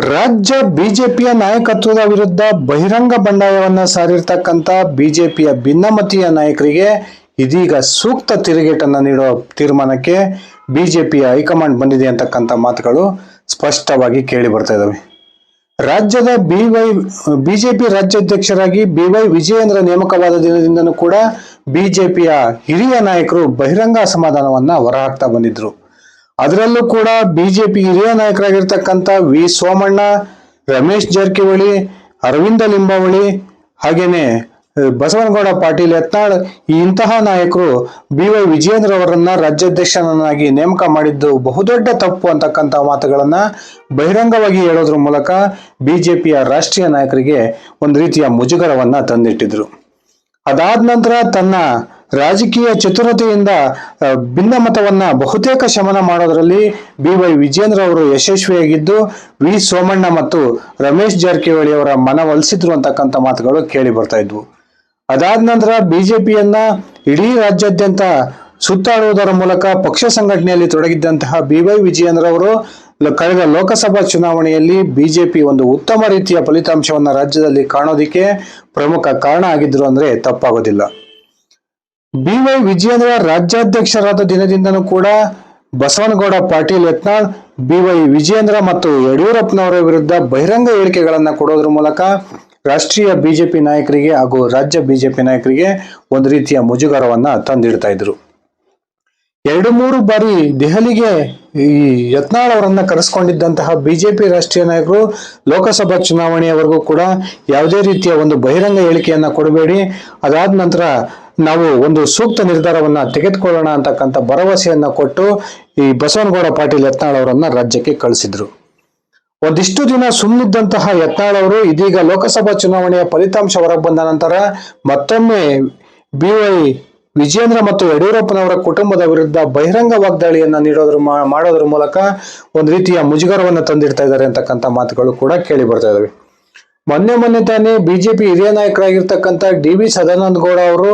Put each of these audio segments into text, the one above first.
ರಾಜ್ಯ ಬಿಜೆಪಿಯ ನಾಯಕತ್ವದ ವಿರುದ್ಧ ಬಹಿರಂಗ ಬಂಡಾಯವನ್ನ ಸಾರಿರ್ತಕ್ಕಂಥ ಬಿಜೆಪಿಯ ಭಿನ್ನಮತೀಯ ನಾಯಕರಿಗೆ ಇದೀಗ ಸೂಕ್ತ ತಿರುಗೇಟನ್ನ ನೀಡುವ ತೀರ್ಮಾನಕ್ಕೆ ಬಿಜೆಪಿಯ ಹೈಕಮಾಂಡ್ ಬಂದಿದೆ ಅಂತಕ್ಕಂಥ ಮಾತುಗಳು ಸ್ಪಷ್ಟವಾಗಿ ಕೇಳಿ ಬರ್ತಾ ಇದಾವೆ. ರಾಜ್ಯದ ಬಿಜೆಪಿ ರಾಜ್ಯಾಧ್ಯಕ್ಷರಾಗಿ BY ವಿಜಯೇಂದ್ರ ನೇಮಕವಾದ ದಿನದಿಂದನೂ ಕೂಡ ಬಿಜೆಪಿಯ ಹಿರಿಯ ನಾಯಕರು ಬಹಿರಂಗ ಅಸಮಾಧಾನವನ್ನ ಹೊರಹಾಕ್ತಾ ಬಂದಿದ್ರು. ಅದರಲ್ಲೂ ಕೂಡ ಬಿಜೆಪಿ ಹಿರಿಯ ನಾಯಕರಾಗಿರ್ತಕ್ಕಂಥ ವಿ ಸೋಮಣ್ಣ, ರಮೇಶ್ ಜಾರಕಿಹೊಳಿ, ಅರವಿಂದ ಲಿಂಬಾವಳಿ ಹಾಗೇನೆ ಬಸವನಗೌಡ ಪಾಟೀಲ್ ಯತ್ನಾಳ್ ಇಂತಹ ನಾಯಕರು BY ವಿಜಯೇಂದ್ರ ಅವರನ್ನ ರಾಜ್ಯಾಧ್ಯಕ್ಷನನ್ನಾಗಿ ನೇಮಕ ಮಾಡಿದ್ದು ಬಹುದೊಡ್ಡ ತಪ್ಪು ಅಂತಕ್ಕಂಥ ಮಾತುಗಳನ್ನ ಬಹಿರಂಗವಾಗಿ ಹೇಳೋದ್ರ ಮೂಲಕ ಬಿಜೆಪಿಯ ರಾಷ್ಟ್ರೀಯ ನಾಯಕರಿಗೆ ಒಂದು ರೀತಿಯ ಮುಜುಗರವನ್ನ ತಂದಿಟ್ಟಿದ್ರು. ಅದಾದ ನಂತರ ತನ್ನ ರಾಜಕೀಯ ಚತುರತೆಯಿಂದ ಭಿನ್ನಮತವನ್ನ ಬಹುತೇಕ ಶಮನ ಮಾಡೋದ್ರಲ್ಲಿ BY ವಿಜಯೇಂದ್ರ ಅವರು ಯಶಸ್ವಿಯಾಗಿದ್ದು ವಿ ಸೋಮಣ್ಣ ಮತ್ತು ರಮೇಶ್ ಜಾರಕಿಹೊಳಿ ಅವರ ಮನವೊಲಿಸಿದ್ರು ಅಂತಕ್ಕಂಥ ಮಾತುಗಳು ಕೇಳಿ ಬರ್ತಾ ಇದ್ವು. ಅದಾದ ನಂತರ ಬಿಜೆಪಿಯನ್ನ ಇಡೀ ರಾಜ್ಯಾದ್ಯಂತ ಸುತ್ತಾಡುವುದರ ಮೂಲಕ ಪಕ್ಷ ಸಂಘಟನೆಯಲ್ಲಿ ತೊಡಗಿದ್ದಂತಹ BY ವಿಜಯೇಂದ್ರ ಅವರು ಕಳೆದ ಲೋಕಸಭಾ ಚುನಾವಣೆಯಲ್ಲಿ ಬಿಜೆಪಿ ಒಂದು ಉತ್ತಮ ರೀತಿಯ ಫಲಿತಾಂಶವನ್ನ ರಾಜ್ಯದಲ್ಲಿ ಕಾಣೋದಿಕ್ಕೆ ಪ್ರಮುಖ ಕಾರಣ ಆಗಿದ್ರು ಅಂದ್ರೆ ತಪ್ಪಾಗೋದಿಲ್ಲ. BY ವಿಜಯೇಂದ್ರ ರಾಜ್ಯಾಧ್ಯಕ್ಷರಾದ ದಿನದಿಂದನೂ ಕೂಡ ಬಸವನಗೌಡ ಪಾಟೀಲ್ ಯತ್ನಾಳ್ BY ವಿಜಯೇಂದ್ರ ಮತ್ತು ಯಡಿಯೂರಪ್ಪನವರ ವಿರುದ್ಧ ಬಹಿರಂಗ ಹೇಳಿಕೆಗಳನ್ನ ಕೊಡೋದ್ರ ಮೂಲಕ ರಾಷ್ಟ್ರೀಯ ಬಿಜೆಪಿ ನಾಯಕರಿಗೆ ಹಾಗೂ ರಾಜ್ಯ ಬಿಜೆಪಿ ನಾಯಕರಿಗೆ ಒಂದು ರೀತಿಯ ಮುಜುಗರವನ್ನ ತಂದಿಡ್ತಾ ಇದ್ರು. 2-3 ಬಾರಿ ದೆಹಲಿಗೆ ಈ ಯತ್ನಾಳ್ ಅವರನ್ನ ಕರೆಸ್ಕೊಂಡಿದ್ದಂತಹ ಬಿಜೆಪಿ ರಾಷ್ಟ್ರೀಯ ನಾಯಕರು ಲೋಕಸಭಾ ಚುನಾವಣೆಯವರೆಗೂ ಕೂಡ ಯಾವುದೇ ರೀತಿಯ ಒಂದು ಬಹಿರಂಗ ಹೇಳಿಕೆಯನ್ನ ಕೊಡಬೇಡಿ, ಅದಾದ ನಂತರ ನಾವು ಒಂದು ಸೂಕ್ತ ನಿರ್ಧಾರವನ್ನ ತೆಗೆದುಕೊಳ್ಳೋಣ ಅಂತಕ್ಕಂಥ ಭರವಸೆಯನ್ನ ಕೊಟ್ಟು ಈ ಬಸವನಗೌಡ ಪಾಟೀಲ್ ಯತ್ನಾಳ್ ಅವರನ್ನ ರಾಜ್ಯಕ್ಕೆ ಕಳಿಸಿದ್ರು. ಒಂದಿಷ್ಟು ದಿನ ಸುಮ್ಮನಿದ್ದಂತಹ ಯತ್ನಾಳ್ ಅವರು ಇದೀಗ ಲೋಕಸಭಾ ಚುನಾವಣೆಯ ಫಲಿತಾಂಶ ಹೊರಗೆ ಬಂದ ನಂತರ ಮತ್ತೊಮ್ಮೆ BY ವಿಜಯೇಂದ್ರ ಮತ್ತು ಯಡಿಯೂರಪ್ಪನವರ ಕುಟುಂಬದ ವಿರುದ್ಧ ಬಹಿರಂಗ ವಾಗ್ದಾಳಿಯನ್ನ ಮಾಡೋದ್ರ ಮೂಲಕ ಒಂದು ರೀತಿಯ ಮುಜುಗರವನ್ನ ತಂದಿಡ್ತಾ ಇದ್ದಾರೆ ಅಂತಕ್ಕಂಥ ಮಾತುಗಳು ಕೂಡ ಕೇಳಿ ಬರ್ತಾ ಇದಾವೆ. ಮೊನ್ನೆ ತಾನೇ ಬಿಜೆಪಿ ಹಿರಿಯ ನಾಯಕರಾಗಿರ್ತಕ್ಕಂಥ DV ಸದಾನಂದ ಗೌಡ ಅವರು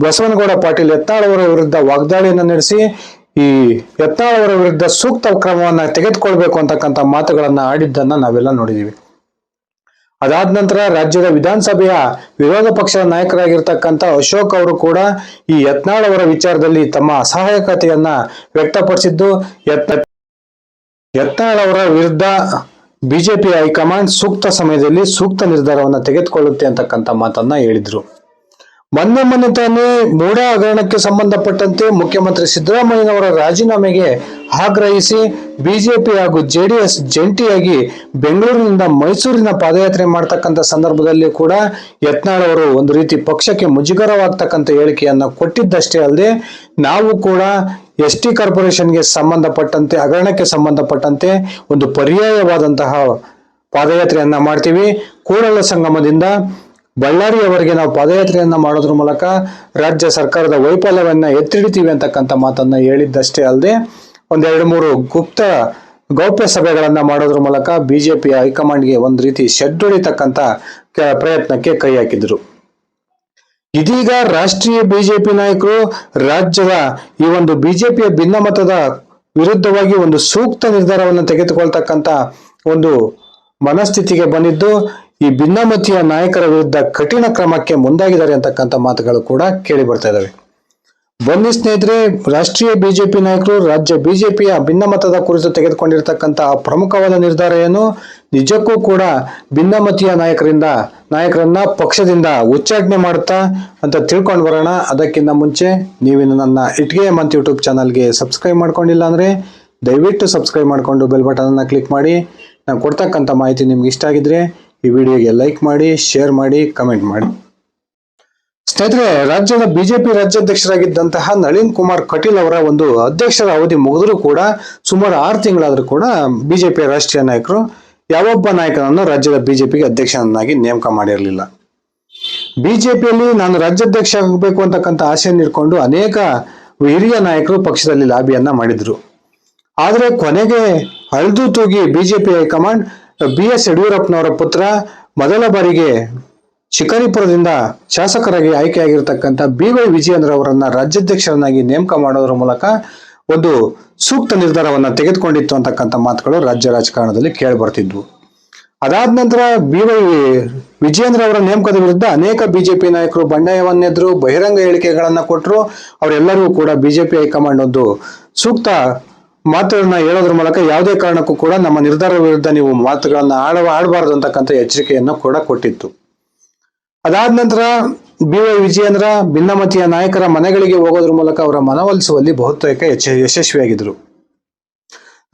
ಬಸವನಗೌಡ ಪಾಟೀಲ್ ಯತ್ನಾಳ್ ಅವರ ವಿರುದ್ಧ ವಾಗ್ದಾಳಿಯನ್ನ ನಡೆಸಿ ಈ ಯತ್ನಾಳ್ ಅವರ ವಿರುದ್ಧ ಸೂಕ್ತ ಕ್ರಮವನ್ನ ತೆಗೆದುಕೊಳ್ಬೇಕು ಅಂತಕ್ಕಂಥ ಮಾತುಗಳನ್ನ ಆಡಿದ್ದನ್ನ ನಾವೆಲ್ಲ ನೋಡಿದೀವಿ. ಅದಾದ ನಂತರ ರಾಜ್ಯದ ವಿಧಾನಸಭೆಯ ವಿರೋಧ ಪಕ್ಷದ ನಾಯಕರಾಗಿರ್ತಕ್ಕಂಥ ಅಶೋಕ್ ಅವರು ಕೂಡ ಈ ಯತ್ನಾಳ್ ಅವರ ವಿಚಾರದಲ್ಲಿ ತಮ್ಮ ಅಸಹಾಯಕತೆಯನ್ನ ವ್ಯಕ್ತಪಡಿಸಿದ್ದು, ಯತ್ನಾಳ್ ಅವರ ವಿರುದ್ಧ ಬಿಜೆಪಿ ಹೈಕಮಾಂಡ್ ಸೂಕ್ತ ಸಮಯದಲ್ಲಿ ಸೂಕ್ತ ನಿರ್ಧಾರವನ್ನ ತೆಗೆದುಕೊಳ್ಳುತ್ತೆ ಅಂತಕ್ಕಂಥ ಮಾತನ್ನ ಹೇಳಿದ್ರು. ಮೊನ್ನೆ ತಾನೇ ಮೂಡಾ ಹಗರಣಕ್ಕೆ ಸಂಬಂಧಪಟ್ಟಂತೆ ಮುಖ್ಯಮಂತ್ರಿ ಸಿದ್ದರಾಮಯ್ಯನವರ ರಾಜೀನಾಮೆಗೆ ಆಗ್ರಹಿಸಿ ಬಿಜೆಪಿ ಹಾಗೂ JDS ಜಂಟಿಯಾಗಿ ಬೆಂಗಳೂರಿನಿಂದ ಮೈಸೂರಿನ ಪಾದಯಾತ್ರೆ ಮಾಡ್ತಕ್ಕಂಥ ಸಂದರ್ಭದಲ್ಲಿ ಕೂಡ ಯತ್ನಾಳ್ ಅವರು ಒಂದು ರೀತಿ ಪಕ್ಷಕ್ಕೆ ಮುಜುಗರವಾಗ್ತಕ್ಕಂಥ ಹೇಳಿಕೆಯನ್ನ ಕೊಟ್ಟಿದ್ದಷ್ಟೇ ಅಲ್ಲದೆ ನಾವು ಕೂಡ ST ಕಾರ್ಪೊರೇಷನ್ಗೆ ಸಂಬಂಧಪಟ್ಟಂತೆ ಹಗರಣಕ್ಕೆ ಸಂಬಂಧಪಟ್ಟಂತೆ ಒಂದು ಪರ್ಯಾಯವಾದಂತಹ ಪಾದಯಾತ್ರೆಯನ್ನ ಮಾಡ್ತೀವಿ, ಕೂಡಲ ಸಂಗಮದಿಂದ ಬಳ್ಳಾರಿಯವರೆಗೆ ನಾವು ಪಾದಯಾತ್ರೆಯನ್ನ ಮಾಡೋದ್ರ ಮೂಲಕ ರಾಜ್ಯ ಸರ್ಕಾರದ ವೈಫಲ್ಯವನ್ನ ಎತ್ತಿಡಿತೀವಿ ಅಂತಕ್ಕಂಥ ಮಾತನ್ನ ಹೇಳಿದ್ದಷ್ಟೇ ಅಲ್ಲದೆ 2-3 ಗೌಪ್ಯ ಸಭೆಗಳನ್ನ ಮಾಡೋದ್ರ ಮೂಲಕ ಬಿಜೆಪಿ ಹೈಕಮಾಂಡ್ಗೆ ಒಂದು ರೀತಿ ಶೆಡ್ ಹೊಡಿತಕ್ಕಂಥ ಪ್ರಯತ್ನಕ್ಕೆ ಕೈ ಹಾಕಿದ್ರು. ಇದೀಗ ರಾಷ್ಟ್ರೀಯ ಬಿಜೆಪಿ ನಾಯಕರು ರಾಜ್ಯದ ಈ ಒಂದು ಬಿಜೆಪಿಯ ಭಿನ್ನಮತದ ವಿರುದ್ಧವಾಗಿ ಒಂದು ಸೂಕ್ತ ನಿರ್ಧಾರವನ್ನು ತೆಗೆದುಕೊಳ್ತಕ್ಕಂಥ ಒಂದು ಮನಸ್ಥಿತಿಗೆ ಬಂದಿದ್ದು ಈ ಭಿನ್ನಮತೀಯ ನಾಯಕರ ವಿರುದ್ಧ ಕಠಿಣ ಕ್ರಮಕ್ಕೆ ಮುಂದಾಗಿದ್ದಾರೆ ಅಂತಕ್ಕಂಥ ಮಾತುಗಳು ಕೂಡ ಕೇಳಿ ಬರ್ತಾ ಇದಾವೆ. ಬನ್ನಿ ಸ್ನೇಹಿತರೆ, ರಾಷ್ಟ್ರೀಯ ಬಿಜೆಪಿ ನಾಯಕರು ರಾಜ್ಯ ಬಿಜೆಪಿಯ ಭಿನ್ನಮತದ ಕುರಿತು ತೆಗೆದುಕೊಂಡಿರ್ತಕ್ಕಂಥ ಪ್ರಮುಖವಾದ ನಿರ್ಧಾರ ಏನು, ನಿಜಕ್ಕೂ ಕೂಡ ಭಿನ್ನಮತೀಯ ನಾಯಕರನ್ನ ಪಕ್ಷದಿಂದ ಉಚ್ಚಾಟನೆ ಮಾಡುತ್ತಾ ಅಂತ ತಿಳ್ಕೊಂಡು ಬರೋಣ. ಅದಕ್ಕಿಂತ ಮುಂಚೆ ನೀವಿನ್ನು ನನ್ನ ಇಟ್ಗೆ ಮಂತ್ ಯೂಟ್ಯೂಬ್ ಚಾನಲ್ಗೆ ಸಬ್ಸ್ಕ್ರೈಬ್ ಮಾಡ್ಕೊಂಡಿಲ್ಲ ಅಂದ್ರೆ ದಯವಿಟ್ಟು ಸಬ್ಸ್ಕ್ರೈಬ್ ಮಾಡಿಕೊಂಡು ಬೆಲ್ ಬಟನ್ ಅನ್ನ ಕ್ಲಿಕ್ ಮಾಡಿ. ನಾನು ಕೊಡ್ತಕ್ಕಂಥ ಮಾಹಿತಿ ನಿಮ್ಗೆ ಇಷ್ಟ ಆಗಿದ್ರೆ ಈ ವಿಡಿಯೋಗೆ ಲೈಕ್ ಮಾಡಿ, ಶೇರ್ ಮಾಡಿ, ಕಮೆಂಟ್ ಮಾಡಿ. ಸ್ನೇಹಿತರೆ, ರಾಜ್ಯದ ಬಿಜೆಪಿ ರಾಜ್ಯಾಧ್ಯಕ್ಷರಾಗಿದ್ದಂತಹ ನಳಿನ್ ಕುಮಾರ್ ಕಟೀಲ್ ಅವರ ಒಂದು ಅಧ್ಯಕ್ಷರ ಅವಧಿ ಮುಗಿದ್ರೂ ಕೂಡ ಸುಮಾರು 6 ತಿಂಗಳಾದ್ರೂ ಕೂಡ ಬಿಜೆಪಿಯ ರಾಷ್ಟ್ರೀಯ ನಾಯಕರು ಯಾವೊಬ್ಬ ನಾಯಕನನ್ನು ರಾಜ್ಯದ ಬಿಜೆಪಿಗೆ ಅಧ್ಯಕ್ಷನನ್ನಾಗಿ ನೇಮಕ ಮಾಡಿರಲಿಲ್ಲ. ಬಿಜೆಪಿಯಲ್ಲಿ ನಾನು ರಾಜ್ಯಾಧ್ಯಕ್ಷ ಆಗಬೇಕು ಅಂತಕ್ಕಂಥ ಆಸೆಯನ್ನು ಇಟ್ಕೊಂಡು ಅನೇಕ ಹಿರಿಯ ನಾಯಕರು ಪಕ್ಷದಲ್ಲಿ ಲಾಬಿಯನ್ನ ಮಾಡಿದ್ರು. ಆದ್ರೆ ಕೊನೆಗೆ ಅಳ್ದು ತೂಗಿ ಬಿಜೆಪಿ ಹೈಕಮಾಂಡ್ BS ಯಡಿಯೂರಪ್ಪನವರ ಪುತ್ರ ಮೊದಲ ಬಾರಿಗೆ ಶಿಕಾರಿಪುರದಿಂದ ಶಾಸಕರಾಗಿ ಆಯ್ಕೆಯಾಗಿರ್ತಕ್ಕಂಥ BY ವಿಜಯೇಂದ್ರ ಅವರನ್ನ ರಾಜ್ಯಾಧ್ಯಕ್ಷರನ್ನಾಗಿ ನೇಮಕ ಮಾಡೋದ್ರ ಮೂಲಕ ಒಂದು ಸೂಕ್ತ ನಿರ್ಧಾರವನ್ನ ತೆಗೆದುಕೊಂಡಿತ್ತು ಅಂತಕ್ಕಂಥ ಮಾತುಗಳು ರಾಜ್ಯ ರಾಜಕಾರಣದಲ್ಲಿ ಕೇಳಿ ಬರ್ತಿದ್ವು. ಅದಾದ ನಂತರ BY ವಿಜಯೇಂದ್ರ ಅವರ ನೇಮಕದ ವಿರುದ್ಧ ಅನೇಕ ಬಿಜೆಪಿ ನಾಯಕರು ಬಂಡಾಯವನ್ನೆದ್ರು, ಬಹಿರಂಗ ಹೇಳಿಕೆಗಳನ್ನ ಕೊಟ್ಟರು. ಅವರೆಲ್ಲರೂ ಕೂಡ ಬಿಜೆಪಿ ಹೈಕಮಾಂಡ್ ಒಂದು ಸೂಕ್ತ ಮಾತುಗಳನ್ನ ಹೇಳೋದ್ರ ಮೂಲಕ ಯಾವುದೇ ಕಾರಣಕ್ಕೂ ಕೂಡ ನಮ್ಮ ನಿರ್ಧಾರದ ವಿರುದ್ಧ ನೀವು ಮಾತುಗಳನ್ನ ಆಡಬಾರದು ಅಂತಕ್ಕಂಥ ಎಚ್ಚರಿಕೆಯನ್ನು ಕೂಡ ಕೊಟ್ಟಿತ್ತು. ಅದಾದ ನಂತರ BY ವಿಜಯೇಂದ್ರ ಭಿನ್ನಮತೀಯ ನಾಯಕರ ಮನೆಗಳಿಗೆ ಹೋಗೋದ್ರ ಮೂಲಕ ಅವರ ಮನವೊಲಿಸುವಲ್ಲಿ ಬಹುತೇಕ ಯಶಸ್ವಿಯಾಗಿದ್ರು.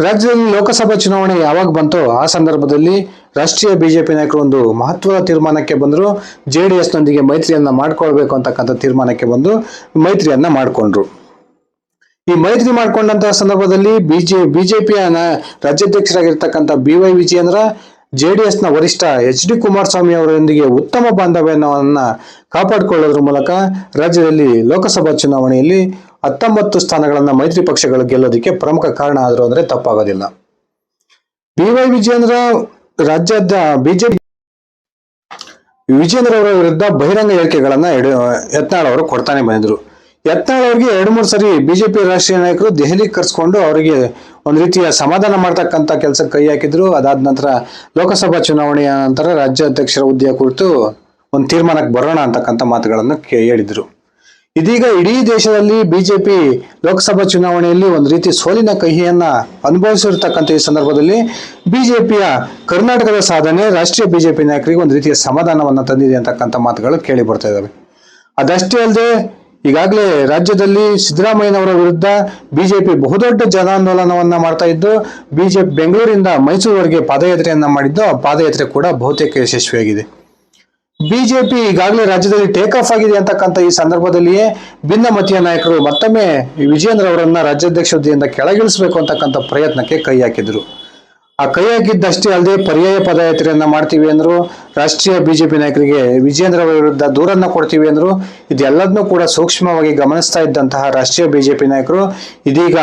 ರಾಜ್ಯದಲ್ಲಿ ಲೋಕಸಭಾ ಚುನಾವಣೆ ಯಾವಾಗ ಬಂತೋ ಆ ಸಂದರ್ಭದಲ್ಲಿ ರಾಷ್ಟ್ರೀಯ ಬಿಜೆಪಿ ನಾಯಕರು ಒಂದು ಮಹತ್ವದ ತೀರ್ಮಾನಕ್ಕೆ ಬಂದ್ರು. JDS ನೊಂದಿಗೆ ಮೈತ್ರಿಯನ್ನ ಮಾಡ್ಕೊಳ್ಬೇಕು ಅಂತಕ್ಕಂಥ ತೀರ್ಮಾನಕ್ಕೆ ಬಂದು ಮೈತ್ರಿಯನ್ನ ಮಾಡ್ಕೊಂಡ್ರು. ಈ ಮೈತ್ರಿ ಮಾಡ್ಕೊಂಡಂತಹ ಸಂದರ್ಭದಲ್ಲಿ ಬಿಜೆಪಿಯ ರಾಜ್ಯಾಧ್ಯಕ್ಷರಾಗಿರ್ತಕ್ಕಂಥ BY ವಿಜಯೇಂದ್ರ JDS ನ ವರಿಷ್ಠ HD ಕುಮಾರಸ್ವಾಮಿ ಅವರೊಂದಿಗೆ ಉತ್ತಮ ಬಾಂಧವ್ಯವನ್ನ ಕಾಪಾಡಿಕೊಳ್ಳೋದ್ರ ಮೂಲಕ ರಾಜ್ಯದಲ್ಲಿ ಲೋಕಸಭಾ ಚುನಾವಣೆಯಲ್ಲಿ 19 ಸ್ಥಾನಗಳನ್ನ ಮೈತ್ರಿ ಪಕ್ಷಗಳು ಗೆಲ್ಲೋದಕ್ಕೆ ಪ್ರಮುಖ ಕಾರಣ ಆದ್ರು ಅಂದ್ರೆ ತಪ್ಪಾಗೋದಿಲ್ಲ. BY ವಿಜಯೇಂದ್ರ ರಾಜ್ಯದ ಬಿಜೆಪಿ ವಿಜಯೇಂದ್ರ ಅವರ ವಿರುದ್ಧ ಬಹಿರಂಗ ಹೇಳಿಕೆಗಳನ್ನ ಯತ್ನಾಳ್ ಅವರು ಕೊಡ್ತಾನೆ ಬಂದಿದ್ರು. ಯತ್ನಾಳ್ ಅವರಿಗೆ 2-3 ಸರಿ ಬಿಜೆಪಿ ರಾಷ್ಟ್ರೀಯ ನಾಯಕರು ದೆಹಲಿಗೆ ಕರ್ಸ್ಕೊಂಡು ಅವರಿಗೆ ಒಂದು ರೀತಿಯ ಸಮಾಧಾನ ಮಾಡ್ತಕ್ಕಂಥ ಕೆಲಸಕ್ಕೆ ಕೈ ಹಾಕಿದ್ರು. ಅದಾದ ನಂತರ ಲೋಕಸಭಾ ಚುನಾವಣೆಯ ನಂತರ ರಾಜ್ಯಾಧ್ಯಕ್ಷರ ಹುದ್ದೆಯ ಕುರಿತು ಒಂದು ತೀರ್ಮಾನಕ್ಕೆ ಬರೋಣ ಅಂತಕ್ಕಂಥ ಮಾತುಗಳನ್ನು ಹೇಳಿದ್ರು. ಇದೀಗ ಇಡೀ ದೇಶದಲ್ಲಿ ಬಿಜೆಪಿ ಲೋಕಸಭಾ ಚುನಾವಣೆಯಲ್ಲಿ ಒಂದು ರೀತಿ ಸೋಲಿನ ಕಹಿಯನ್ನ ಅನುಭವಿಸಿರ್ತಕ್ಕಂಥ ಈ ಸಂದರ್ಭದಲ್ಲಿ ಬಿಜೆಪಿಯ ಕರ್ನಾಟಕದ ಸಾಧನೆ ರಾಷ್ಟ್ರೀಯ ಬಿಜೆಪಿ ನಾಯಕರಿಗೆ ಒಂದು ರೀತಿಯ ಸಮಾಧಾನವನ್ನ ತಂದಿದೆ ಅಂತಕ್ಕಂಥ ಮಾತುಗಳು ಕೇಳಿ ಬರ್ತಾ ಇದಾವೆ. ಅದಷ್ಟೇ ಅಲ್ಲದೆ ಈಗಾಗಲೇ ರಾಜ್ಯದಲ್ಲಿ ಸಿದ್ದರಾಮಯ್ಯನವರ ವಿರುದ್ಧ ಬಿಜೆಪಿ ಬಹುದೊಡ್ಡ ಜನಾಂದೋಲನವನ್ನ ಮಾಡ್ತಾ ಇದ್ದು, ಬಿಜೆಪಿ ಬೆಂಗಳೂರಿಂದ ಮೈಸೂರುವರೆಗೆ ಪಾದಯಾತ್ರೆಯನ್ನ ಮಾಡಿದ್ದು, ಆ ಪಾದಯಾತ್ರೆ ಕೂಡ ಬಹುತೇಕ ಯಶಸ್ವಿಯಾಗಿದೆ. ಬಿಜೆಪಿ ಈಗಾಗಲೇ ರಾಜ್ಯದಲ್ಲಿ ಟೇಕ್ ಆಫ್ ಆಗಿದೆ ಅಂತಕ್ಕಂಥ ಈ ಸಂದರ್ಭದಲ್ಲಿಯೇ ಭಿನ್ನಮತೀಯ ನಾಯಕರು ಮತ್ತೊಮ್ಮೆ ವಿಜಯೇಂದ್ರ ಅವರನ್ನ ರಾಜ್ಯಾಧ್ಯಕ್ಷ ಹುದ್ದೆಯಿಂದ ಕೆಳಗಿಳಿಸಬೇಕು ಅಂತಕ್ಕಂಥ ಪ್ರಯತ್ನಕ್ಕೆ ಕೈ ಹಾಕಿದ್ರು. ಆ ಕೈ ಹಾಕಿದ್ದಷ್ಟೇ ಅಲ್ಲದೆ ಪರ್ಯಾಯ ಪದಯಾತ್ರೆಯನ್ನ ಮಾಡ್ತೀವಿ ಅಂದ್ರು, ರಾಷ್ಟ್ರೀಯ ಬಿಜೆಪಿ ನಾಯಕರಿಗೆ ವಿಜಯೇಂದ್ರ ಅವರ ವಿರುದ್ಧ ದೂರನ್ನ ಕೊಡ್ತೀವಿ ಅಂದ್ರು. ಇದೆಲ್ಲದನ್ನೂ ಕೂಡ ಸೂಕ್ಷ್ಮವಾಗಿ ಗಮನಿಸ್ತಾ ಇದ್ದಂತಹ ರಾಷ್ಟ್ರೀಯ ಬಿಜೆಪಿ ನಾಯಕರು ಇದೀಗ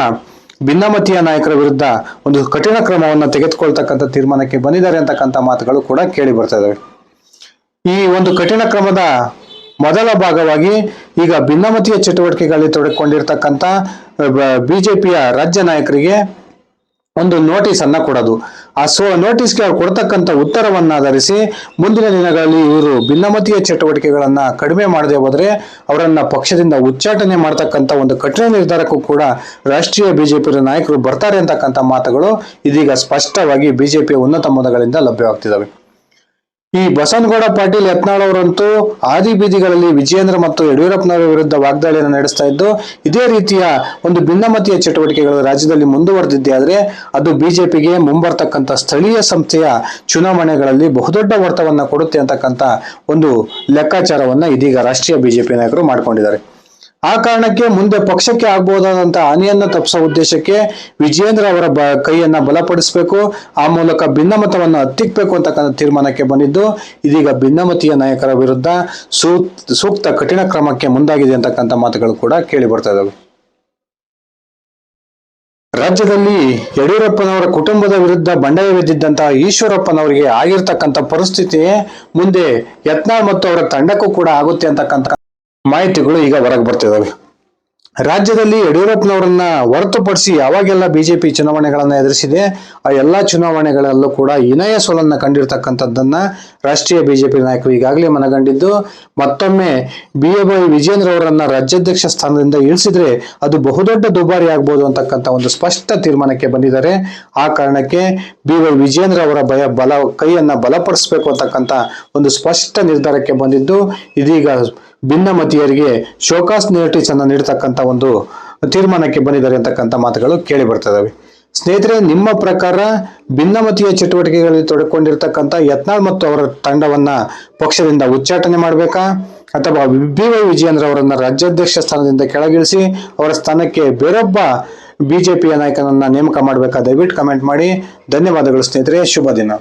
ಭಿನ್ನಮತೀಯ ನಾಯಕರ ವಿರುದ್ಧ ಒಂದು ಕಠಿಣ ಕ್ರಮವನ್ನು ತೆಗೆದುಕೊಳ್ತಕ್ಕಂಥ ತೀರ್ಮಾನಕ್ಕೆ ಬಂದಿದ್ದಾರೆ ಅಂತಕ್ಕಂಥ ಮಾತುಗಳು ಕೂಡ ಕೇಳಿ ಬರ್ತಾ ಇದಾವೆ. ಈ ಒಂದು ಕಠಿಣ ಕ್ರಮದ ಮೊದಲ ಭಾಗವಾಗಿ ಈಗ ಭಿನ್ನಮತೀಯ ಚಟುವಟಿಕೆಗಳಲ್ಲಿ ತೊಡಗಿಕೊಂಡಿರ್ತಕ್ಕಂಥ ಬಿಜೆಪಿಯ ರಾಜ್ಯ ನಾಯಕರಿಗೆ ಒಂದು ನೋಟಿಸ್ ಅನ್ನ ಕೊಡೋದು. ಆ ನೋಟಿಸ್ಗೆ ಅವ್ರು ಕೊಡ್ತಕ್ಕಂಥ ಉತ್ತರವನ್ನಾಧರಿಸಿ ಮುಂದಿನ ದಿನಗಳಲ್ಲಿ ಇವರು ಭಿನ್ನಮತೀಯ ಚಟುವಟಿಕೆಗಳನ್ನ ಕಡಿಮೆ ಮಾಡದೆ ಹೋದ್ರೆ ಅವರನ್ನ ಪಕ್ಷದಿಂದ ಉಚ್ಚಾಟನೆ ಮಾಡ್ತಕ್ಕಂಥ ಒಂದು ಕಠಿಣ ನಿರ್ಧಾರಕ್ಕೂ ಕೂಡ ರಾಷ್ಟ್ರೀಯ ಬಿಜೆಪಿ ನಾಯಕರು ಬರ್ತಾರೆ ಅಂತಕ್ಕಂಥ ಮಾತುಗಳು ಇದೀಗ ಸ್ಪಷ್ಟವಾಗಿ ಬಿಜೆಪಿಯ ಉನ್ನತ ಮೂಲಗಳಿಂದ ಲಭ್ಯವಾಗ್ತಿದ್ದಾವೆ. ಈ ಬಸವನಗೌಡ ಪಾಟೀಲ್ ಯತ್ನಾಳ್ ಅವರಂತೂ ಆದಿ ಬೀದಿಗಳಲ್ಲಿ ವಿಜಯೇಂದ್ರ ಮತ್ತು ಯಡಿಯೂರಪ್ಪನವರ ವಿರುದ್ಧ ವಾಗ್ದಾಳಿಯನ್ನು ನಡೆಸ್ತಾ ಇದ್ದು, ಇದೇ ರೀತಿಯ ಒಂದು ಭಿನ್ನಮತೀಯ ಚಟುವಟಿಕೆಗಳು ರಾಜ್ಯದಲ್ಲಿ ಮುಂದುವರೆದಿದ್ದೇ ಆದ್ರೆ ಅದು ಬಿಜೆಪಿಗೆ ಮುಂಬರ್ತಕ್ಕಂಥ ಸ್ಥಳೀಯ ಸಂಸ್ಥೆಯ ಚುನಾವಣೆಗಳಲ್ಲಿ ಬಹುದೊಡ್ಡ ಹೊಡೆತವನ್ನ ಕೊಡುತ್ತೆ ಅಂತಕ್ಕಂಥ ಒಂದು ಲೆಕ್ಕಾಚಾರವನ್ನ ಇದೀಗ ರಾಷ್ಟ್ರೀಯ ಬಿಜೆಪಿ ನಾಯಕರು ಮಾಡ್ಕೊಂಡಿದ್ದಾರೆ. ಆ ಕಾರಣಕ್ಕೆ ಮುಂದೆ ಪಕ್ಷಕ್ಕೆ ಆಗಬಹುದಾದಂತಹ ಹಾನಿಯನ್ನ ತಪ್ಪಿಸೋ ಉದ್ದೇಶಕ್ಕೆ ವಿಜಯೇಂದ್ರ ಅವರ ಕೈಯನ್ನ ಬಲಪಡಿಸಬೇಕು, ಆ ಮೂಲಕ ಭಿನ್ನಮತವನ್ನು ಹತ್ತಿಕ್ಕಬೇಕು ಅಂತಕ್ಕಂಥ ತೀರ್ಮಾನಕ್ಕೆ ಬಂದಿದ್ದು, ಇದೀಗ ಭಿನ್ನಮತೀಯ ನಾಯಕರ ವಿರುದ್ಧ ಸೂಕ್ತ ಕಠಿಣ ಕ್ರಮಕ್ಕೆ ಮುಂದಾಗಿದೆ ಅಂತಕ್ಕಂಥ ಮಾತುಗಳು ಕೂಡ ಕೇಳಿ ಬರ್ತಾ ಇದಾವೆ. ರಾಜ್ಯದಲ್ಲಿ ಯಡಿಯೂರಪ್ಪನವರ ಕುಟುಂಬದ ವಿರುದ್ಧ ಬಂಡಾಯವೆದ್ದಿದ್ದಂತಹ ಈಶ್ವರಪ್ಪನವರಿಗೆ ಆಗಿರ್ತಕ್ಕಂಥ ಪರಿಸ್ಥಿತಿಯೇ ಮುಂದೆ ಯತ್ನಾಳ್ ಮತ್ತು ಅವರ ತಂಡಕ್ಕೂ ಕೂಡ ಆಗುತ್ತೆ ಅಂತಕ್ಕಂಥ ಮಾಹಿತಿಗಳು ಈಗ ಹೊರಗೆ ಬರ್ತಿದಾವೆ. ರಾಜ್ಯದಲ್ಲಿ ಯಡಿಯೂರಪ್ಪನವರನ್ನ ಹೊರತುಪಡಿಸಿ ಯಾವಾಗೆಲ್ಲ ಬಿಜೆಪಿ ಚುನಾವಣೆಗಳನ್ನ ಎದುರಿಸಿದೆ ಆ ಎಲ್ಲಾ ಚುನಾವಣೆಗಳಲ್ಲೂ ಕೂಡ ಹೀನಾಯ ಸೋಲನ್ನ ಕಂಡಿರ್ತಕ್ಕಂಥದ್ದನ್ನ ರಾಷ್ಟ್ರೀಯ ಬಿಜೆಪಿ ನಾಯಕರು ಈಗಾಗಲೇ ಮನಗಂಡಿದ್ದು, ಮತ್ತೊಮ್ಮೆ BY ವಿಜಯೇಂದ್ರ ಅವರನ್ನ ರಾಜ್ಯಾಧ್ಯಕ್ಷ ಸ್ಥಾನದಿಂದ ಇಳಿಸಿದ್ರೆ ಅದು ಬಹುದೊಡ್ಡ ದುಬಾರಿ ಆಗ್ಬೋದು ಅಂತಕ್ಕಂಥ ಒಂದು ಸ್ಪಷ್ಟ ತೀರ್ಮಾನಕ್ಕೆ ಬಂದಿದ್ದಾರೆ. ಆ ಕಾರಣಕ್ಕೆ BY ವಿಜಯೇಂದ್ರ ಅವರ ಕೈಯನ್ನ ಬಲಪಡಿಸಬೇಕು ಅಂತಕ್ಕಂಥ ಒಂದು ಸ್ಪಷ್ಟ ನಿರ್ಧಾರಕ್ಕೆ ಬಂದಿದ್ದು, ಇದೀಗ ಭಿನ್ನಮತೀಯರಿಗೆ ಶೋಕಾಸ್ ನೋಟಿಸ್ ಅನ್ನು ನೀಡತಕ್ಕಂಥ ಒಂದು ತೀರ್ಮಾನಕ್ಕೆ ಬಂದಿದ್ದಾರೆ ಅಂತಕ್ಕಂಥ ಮಾತುಗಳು ಕೇಳಿ ಬರ್ತದವೆ. ಸ್ನೇಹಿತರೆ, ನಿಮ್ಮ ಪ್ರಕಾರ ಭಿನ್ನಮತೀಯ ಚಟುವಟಿಕೆಗಳಲ್ಲಿ ತೊಡಕೊಂಡಿರ್ತಕ್ಕಂಥ ಯತ್ನಾಳ್ ಮತ್ತು ಅವರ ತಂಡವನ್ನ ಪಕ್ಷದಿಂದ ಉಚ್ಚಾಟನೆ ಮಾಡಬೇಕಾ, ಅಥವಾ BY ವಿಜಯೇಂದ್ರ ಅವರನ್ನ ರಾಜ್ಯಾಧ್ಯಕ್ಷ ಸ್ಥಾನದಿಂದ ಕೆಳಗಿಳಿಸಿ ಅವರ ಸ್ಥಾನಕ್ಕೆ ಬೇರೊಬ್ಬ ಬಿಜೆಪಿಯ ನಾಯಕನನ್ನ ನೇಮಕ ಮಾಡಬೇಕಾ? ದಯವಿಟ್ಟು ಕಮೆಂಟ್ ಮಾಡಿ. ಧನ್ಯವಾದಗಳು ಸ್ನೇಹಿತರೆ, ಶುಭ ದಿನ.